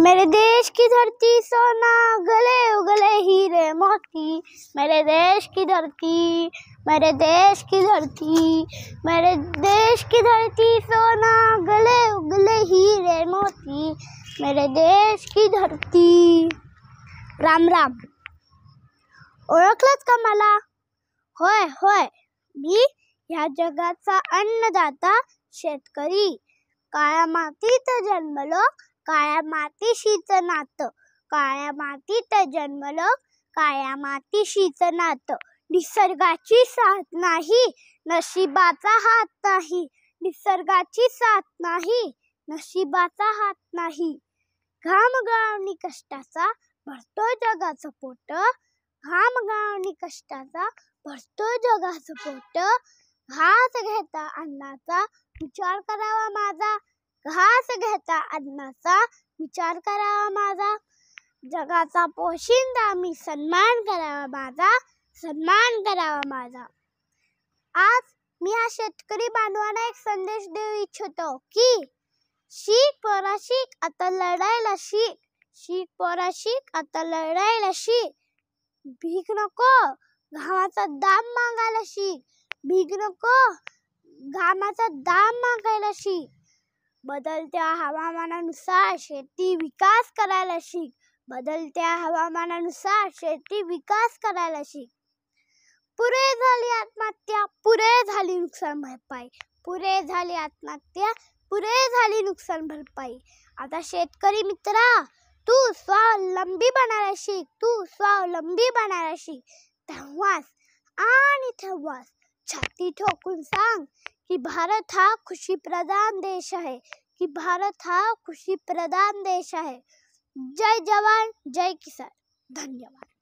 मेरे देश की धरती सोना, गले उगले हीरे मोती। मेरे देश की धरती, मेरे देश की धरती, मेरे देश की धरती सोना, गले उगले हीरे मोती। मेरे देश की धरती। राम राम. ओळखलंच का मला? होय होय, मी ह्या जगाचा अन्नदाता शेतकरी. काळ्या मातीत जन्मलो, काळ्या मातीशीच नातं. काळ्या मातीत जन्मलो, काळ्या मातीशीच नातं. निसर्गाची साथ नाही, नशिबाचा हात नाही. निसर्गाची साथ नाही, नशिबाचा हात नाही. घाम गाळून कष्टाचा भरतो जगाचं पोट. घाम गाळून कष्टाचा भरतो जगाचं पोट. घास घेता अन्नाचा विचार करावा माझा. घास घेता अन्नाचा विचार करावा माझा. जगाचा पोशिंदा मी सन्मान करावा माझा. सन्मान करावा माझा. आज मी या शेतकरी बांधवांना एक संदेश देऊ इच्छितो की शिक पोरा शिक, आता लढायला शिक. शिक पोरा शिक, आता लढायला शिक. भीक नको, घामाचा दाम मागायला शिक. भीक नको, घामाचा दाम मागायला शिक. बदलत्या हवामानानुसार शेती विकास करायला शिक. बदलत्या हवामानानुसार शेती विकास करायला शिक. पुरे झाली आत्महत्या, पुरे झाली नुकसान भरपाई. पुरे झाली आत्महत्या, पुरे झाली नुकसान भरपाई. आता शेतकरी मित्रा, तू स्वावलंबी बनायला शिक. तू स्वावलंबी बनायला शिक. तेव्हाच आणि तेव्हाच छाती ठोकून सांग की भारत हा खुशी प्रधान देश आहे. की भारत हा खुशी प्रधान देश आहे. जय जवान, जय किसान. धन्यवाद.